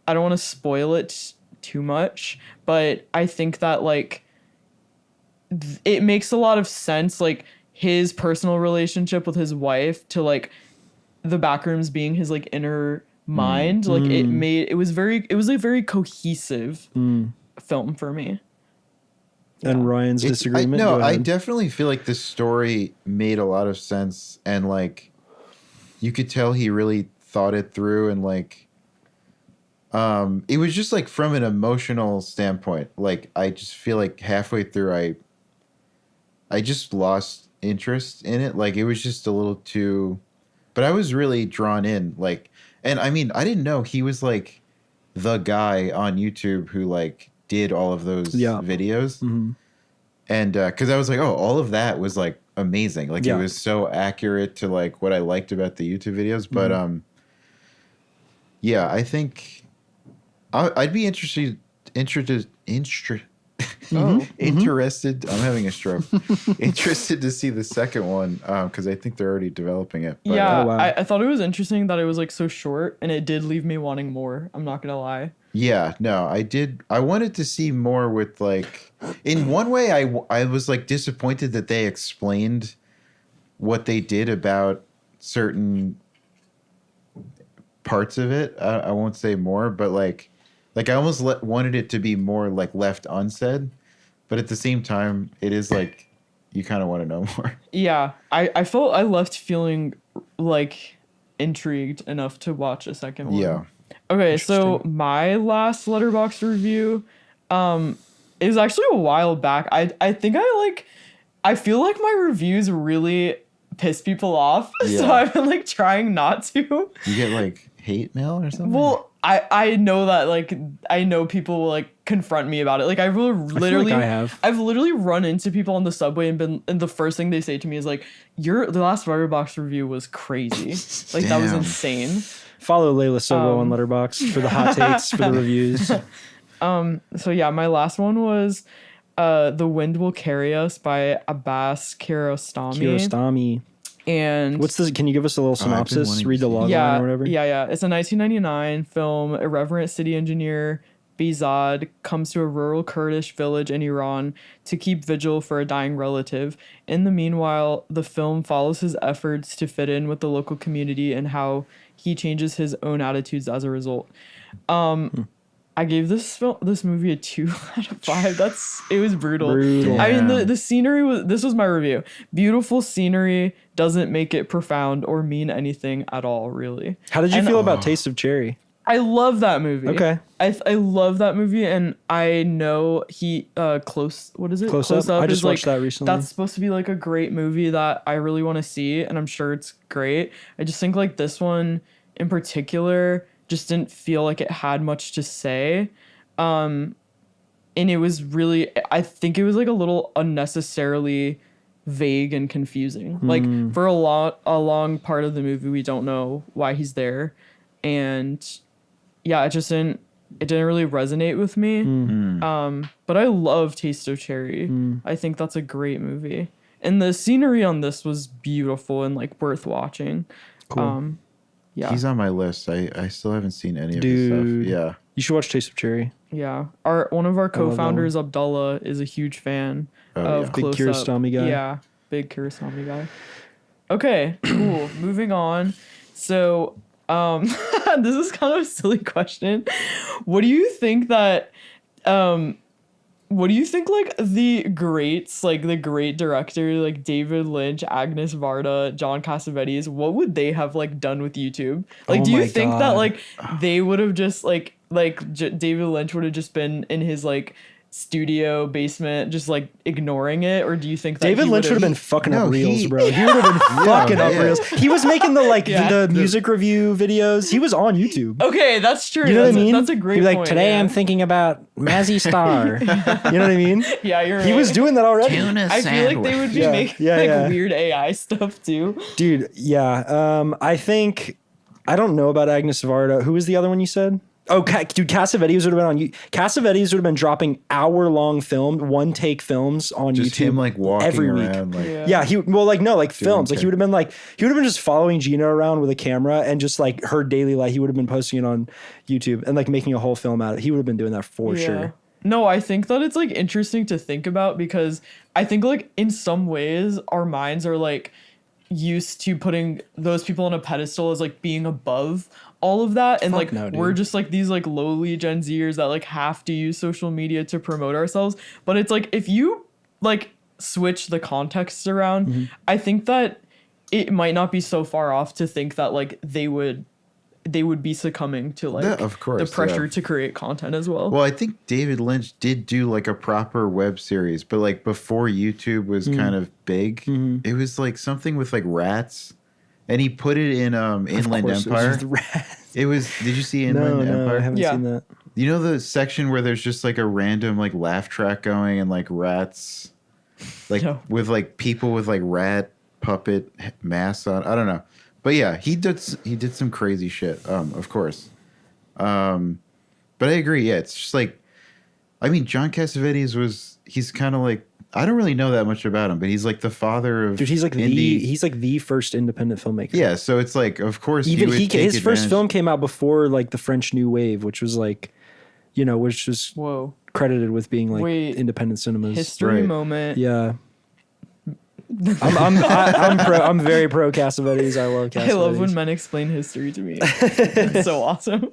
don't want to spoil it too much, but I think that it makes a lot of sense, his personal relationship with his wife to the backrooms being his inner mind. It was a very cohesive film for me. And Ryan's disagreement. I definitely feel like this story made a lot of sense, and you could tell he really thought it through, and it was just from an emotional standpoint. I just feel halfway through I just lost interest in it. It was just a little too, but I was really drawn in. And I mean, I didn't know he was the guy on YouTube who did all of those videos. Mm-hmm. And because I was oh, all of that was amazing. It was so accurate to what I liked about the YouTube videos. But yeah, I think I'd be interested. Interested. I'm having a stroke. Interested to see the second one because I think they're already developing it. But, yeah, oh, wow. I thought it was interesting that it was so short, and it did leave me wanting more. I'm not gonna lie. Yeah, no, I did. I wanted to see more with in one way, I was disappointed that they explained what they did about certain parts of it. I won't say more, but I almost wanted it to be more left unsaid, but at the same time, it is you kind of want to know more. Yeah, I felt I left feeling intrigued enough to watch a second one. Yeah. Okay, so my last Letterboxd review, is actually a while back. I think I feel like my reviews really piss people off, so I've been trying not to. You get hate mail or something? Well, I know that I know people will confront me about it. I've literally I've literally run into people on the subway and the first thing they say to me is the last Letterboxd review was crazy. That was insane. Follow Layla Sobo on Letterboxd for the hot takes, for the reviews. So yeah, my last one was The Wind Will Carry Us by Abbas Kiarostami. And can you give us a little synopsis? Read the logline or whatever. Yeah. It's a 1999 film. Irreverent city engineer Behzad comes to a rural Kurdish village in Iran to keep vigil for a dying relative. In the meanwhile, the film follows his efforts to fit in with the local community and how he changes his own attitudes as a result. I gave this movie a 2 out of 5. It was brutal. I mean, the scenery this was my review. Beautiful scenery doesn't make it profound or mean anything at all, really. How did you feel about Taste of Cherry? I love that movie. Okay. I love that movie, and I know what is it? Close Up. I just watched that recently. That's supposed to be a great movie that I really want to see, and I'm sure it's great. I just think this one in particular just didn't feel like it had much to say. And it was really, I think it was a little unnecessarily vague and confusing. For a long part of the movie, we don't know why he's there. And yeah, it didn't really resonate with me. But I love Taste of Cherry. I think that's a great movie. And the scenery on this was beautiful and worth watching. Cool. Yeah. He's on my list. I still haven't seen any of his stuff. Yeah. You should watch Taste of Cherry. Yeah. One of our co-founders, Abdullah, is a huge fan of Big Close Kiarostami guy. Yeah. Big Kiarostami guy. Okay, cool. Moving on. So, this is kind of a silly question. What do you think that what do you think the greats, the great director David Lynch, Agnes Varda, John Cassavetes, what would they have done with YouTube? Do you think that they would have just David Lynch would have just been in his studio basement just like ignoring it, or do you think that David he Lynch would have been fucking up reels, bro. He would have been fucking up reels. He was making the the music review videos. He was on YouTube. Okay, that's true. You know what I mean? That's a great He'd be like, point. today yeah. I'm thinking about Mazzy Star. You know what I mean? Yeah, you're right. He was doing that already. I feel like they would be making weird AI stuff too. Dude, yeah. I think, I don't know about Agnes Varda. Who was the other one you said? Oh, dude, Cassavetes would have been on. Cassavetes would have been dropping hour-long filmed, one-take films on just YouTube. Him like walking every week. around, like Yeah, films. Like he would have been just following Gina around with a camera and just like her daily life. He would have been posting it on YouTube and like making a whole film out of it. He would have been doing that for sure. No, I think that it's like interesting to think about because I think like in some ways our minds are like used to putting those people on a pedestal as like being above all of that, and we're just like these like lowly Gen Zers that like have to use social media to promote ourselves. But it's like if you like switch the context around, I think that it might not be so far off to think that like they would be succumbing to like of course, the pressure to create content as well. Well, I think David Lynch did do like a proper web series, but like before YouTube was kind of big, it was like something with like rats. And he put it in Inland Empire. It was. Did you see Inland Empire? No, I haven't seen that. You know the section where there's just like a random like laugh track going and like rats, like with like people with like rat puppet masks on. I don't know, but yeah, he did some crazy shit. Of course. But I agree. Yeah, it's just like, I mean, John Cassavetes he's kind of like, I don't really know that much about him, but he's like the father of he's like the first independent filmmaker. Yeah, so it's like, of course, his first film came out before like the French New Wave, which was like, which was credited with being like independent cinemas. History moment. Yeah. I'm very pro Cassavetes. I love Cassavetes. I love when men explain history to me. It's so awesome.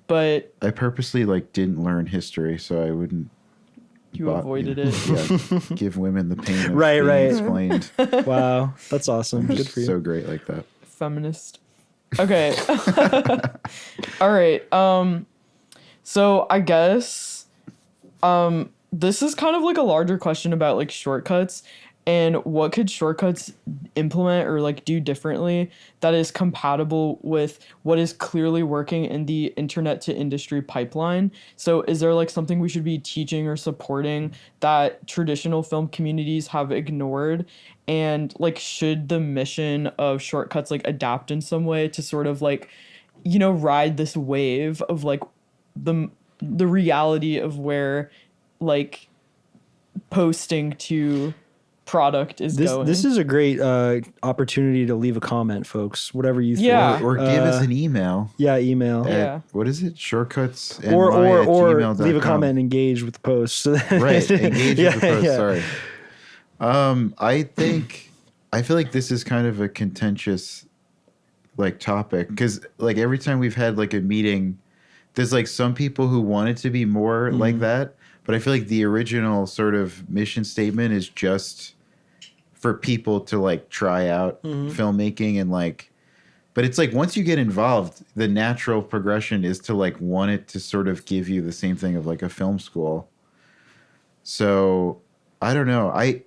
But I purposely like didn't learn history so I wouldn't. You avoided it. Yeah, give women the pain of right. explained. Wow, that's awesome. Good for you. So great like that. Feminist. Okay. All right. So I guess this is kind of like a larger question about like shortcuts and what could shortcuts implement or like do differently that is compatible with what is clearly working in the internet to industry pipeline. So is there like something we should be teaching or supporting that traditional film communities have ignored? And like, should the mission of shortcuts like adapt in some way to sort of like, ride this wave of like the reality of where like posting to product is going. This is a great opportunity to leave a comment, folks. Whatever you think. Yeah. Or give us an email. Yeah, email. What is it? Shortcuts or leave a comment and engage with the post. Right. Engage with the post. Yeah. Sorry. I feel like this is kind of a contentious like topic because like every time we've had like a meeting, there's like some people who want it to be more like that. But I feel like the original sort of mission statement is just for people to like try out filmmaking and like, but it's like once you get involved, the natural progression is to like want it to sort of give you the same thing of like a film school. So I don't know. I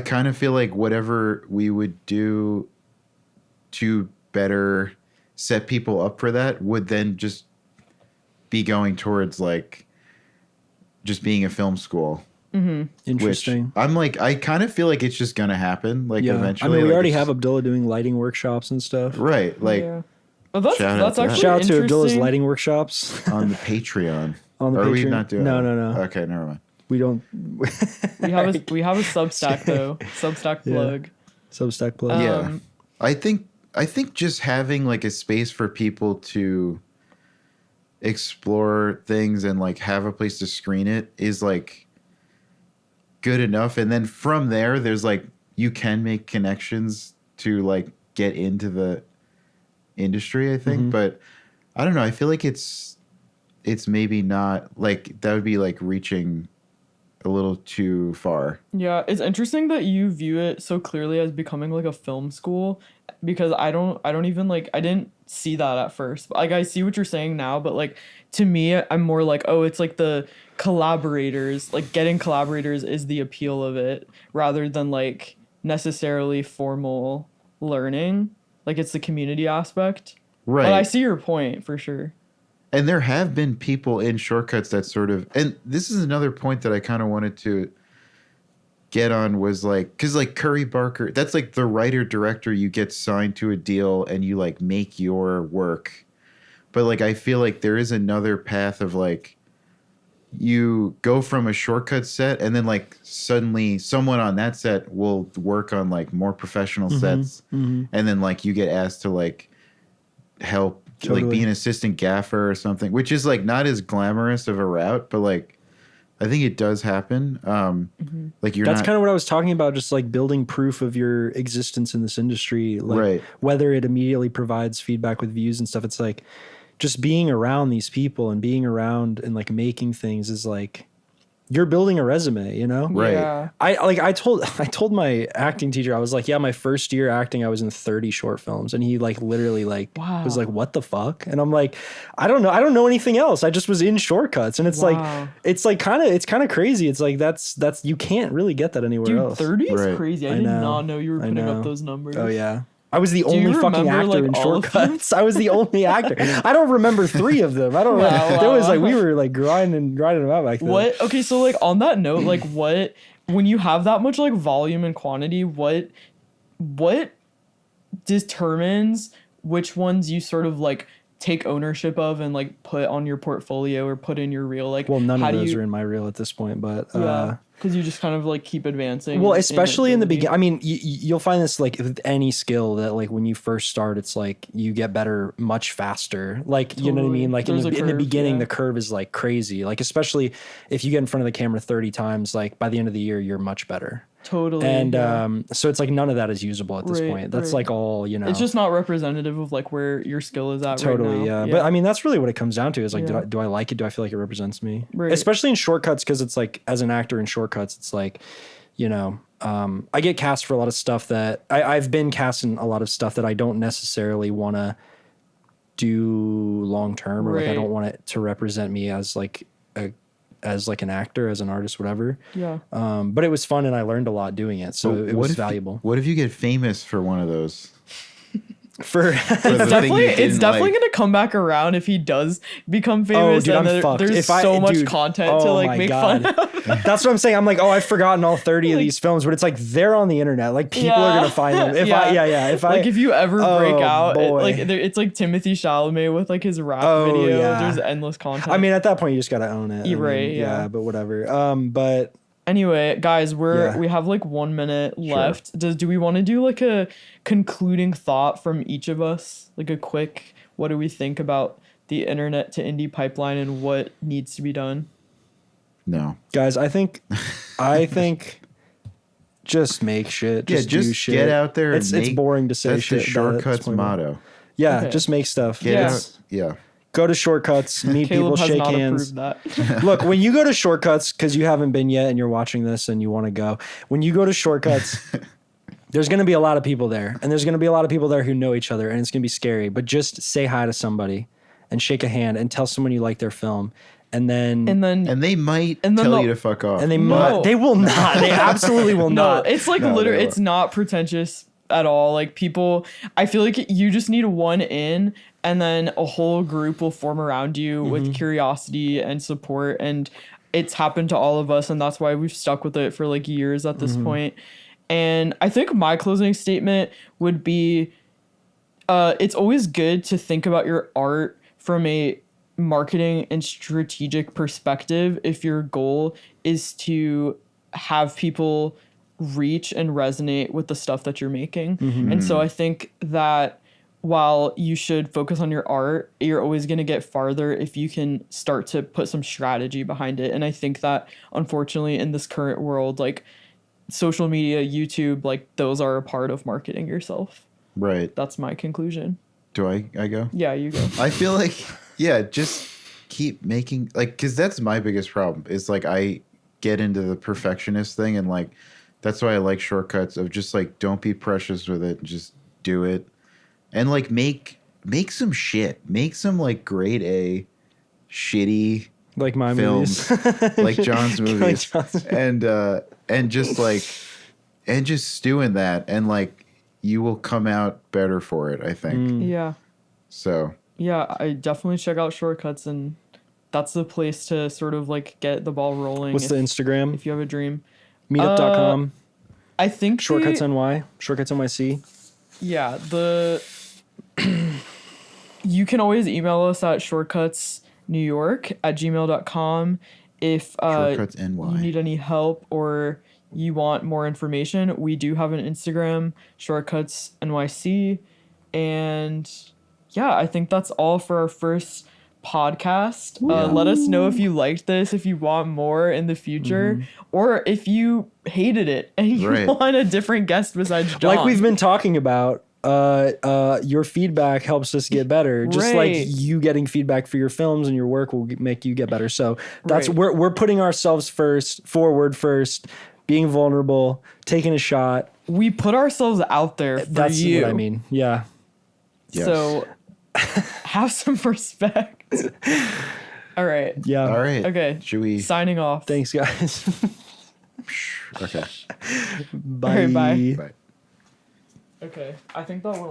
kind of feel like whatever we would do to better set people up for that would then just be going towards like just being a film school. Interesting. I'm like, I kind of feel like it's just gonna happen. Like eventually. I mean, we like, already have Abdullah doing lighting workshops and stuff. Right. Like, Well, that's actually shout out to Abdullah's interesting. lighting workshops on the Patreon. on the Are Patreon. we not doing? No. Okay, never mind. We don't. We have a Substack though. Substack plug. Substack plug. Yeah, I think just having like a space for people to explore things and like have a place to screen it is like good enough, and then from there's like you can make connections to like get into the industry, I think. But I don't know, I feel like it's maybe not like that would be like reaching a little too far. Yeah, it's interesting that you view it so clearly as becoming like a film school, because I don't even like, I didn't see that at first. Like, I see what you're saying now, but like, to me, I'm more like, oh, it's like the collaborators, like getting collaborators is the appeal of it, rather than like necessarily formal learning. Like, it's the community aspect. Right. But I see your point for sure. And there have been people in Shortcuts that sort of, and this is another point that I kind of wanted to get on, was like, because like Curry Barker, that's like the writer director, you get signed to a deal and you like make your work. But like, I feel like there is another path of like, you go from a Shortcut set and then like suddenly someone on that set will work on like more professional sets. And then like you get asked to like help, like be an assistant gaffer or something, which is like not as glamorous of a route, but like I think it does happen. Like that's kind of what I was talking about, just like building proof of your existence in this industry, like whether it immediately provides feedback with views and stuff. It's like just being around these people and being around and like making things is like you're building a resume, you know? Right. Yeah. I told my acting teacher, I was like, yeah, my first year acting, I was in 30 short films. And he like literally like was like, what the fuck? And I'm like, I don't know anything else. I just was in Shortcuts. And it's like kind of crazy. It's like, that's, you can't really get that anywhere else. 30 is crazy. I did not know you were putting up those numbers. Oh yeah. I was the only fucking actor like in Shortcuts. I was the only actor. I don't remember 3 of them. I don't know. There was like, we were like grinding them out back then. What? Okay, so like on that note, like what, when you have that much like volume and quantity, what determines which ones you sort of like take ownership of and like put on your portfolio or put in your reel? Like, well, none of those are in my reel at this point, but because you just kind of like keep advancing. Well, especially in the beginning. I mean, you'll find this like with any skill that like when you first start, it's like you get better much faster. Like, you know what I mean? Like in the beginning, the curve is like crazy. Like, especially if you get in front of the camera 30 times, like by the end of the year, you're much better. Totally. And so it's like none of that is usable at this point. That's like all, you know. It's just not representative of like where your skill is at right now. Yeah. But I mean, that's really what it comes down to is like, do I like it? Do I feel like it represents me? Right. Especially in Shortcuts, because it's like, as an actor in Shortcuts, it's like, you know, I get cast for a lot of stuff that I've been cast in a lot of stuff that I don't necessarily want to do long term, or like I don't want it to represent me as like an actor, as an artist, whatever. Yeah. But it was fun and I learned a lot doing it. So it was valuable. What if you get famous for one of those? It's definitely gonna come back around if he does become famous. Oh, dude, I'm fucked. There's much content to like make fun of. That's what I'm saying. I'm like, I've forgotten all 30 of these films, but it's like they're on the internet. Like people are gonna find them. If you ever break out, it's like Timothy Chalamet with like his rap video. There's endless content. I mean, at that point, you just gotta own it. Right. Yeah, but whatever. But. Anyway, guys, we have like 1 minute left. Do we want to do like a concluding thought from each of us? Like a quick, what do we think about the internet to indie pipeline and what needs to be done? No. Guys, I think just make shit. Just do shit. Get out there. It's boring to say shit. That's the Shortcuts motto. Yeah, just make stuff. Yeah. Go to Shortcuts, meet Caleb people, shake hands. Look, when you go to Shortcuts, because you haven't been yet and you're watching this and you want to go, when you go to Shortcuts, there's going to be a lot of people there. And there's going to be a lot of people there who know each other. And it's going to be scary. But just say hi to somebody and shake a hand and tell someone you like their film. And they might tell you to fuck off. And they will not. They absolutely will not. It's like literally, it's not pretentious at all. Like people, I feel like you just need one in, and then a whole group will form around you with curiosity and support. And it's happened to all of us, and that's why we've stuck with it for like years at this point. And I think my closing statement would be, it's always good to think about your art from a marketing and strategic perspective if your goal is to have people reach and resonate with the stuff that you're making. And so I think that while you should focus on your art, you're always going to get farther if you can start to put some strategy behind it. And I think that unfortunately in this current world, like social media, YouTube, like those are a part of marketing yourself. Right. That's my conclusion. Do I go? Yeah, you go. I feel like, just keep making, like, because that's my biggest problem. Is like get into the perfectionist thing, and like that's why I like shortcuts of just like don't be precious with it, just do it, and like make some shit, make some like grade A shitty Like my films, movies. like John's movies, Like John's. and just like and just stew in that, and like you will come out better for it, I think. Yeah. So Yeah, I definitely check out Shortcuts, and that's the place to sort of like get the ball rolling. What's the Instagram? If you have a dream? Meetup.com. I think Shortcuts NY. Shortcuts NYC. Yeah, you can always email us at shortcutsnewyork@gmail.com if Shortcuts NY. you need any help or you want more information. We do have an Instagram, Shortcuts NYC, and yeah, I think that's all for our first podcast. Let us know if you liked this, if you want more in the future, or if you hated it and you Right. want a different guest besides John. Like we've been talking about, your feedback helps us get better. Just like Right. you getting feedback for your films and your work will make you get better. So that's Right. we're putting ourselves forward first, being vulnerable, taking a shot. We put ourselves out there for That's you. what I mean. Yeah. Yes. So have some respect. All right. Yeah. All right. Okay. Should we? Signing off. Thanks, guys. Okay. Bye. All right, bye. Bye. Okay. I think that went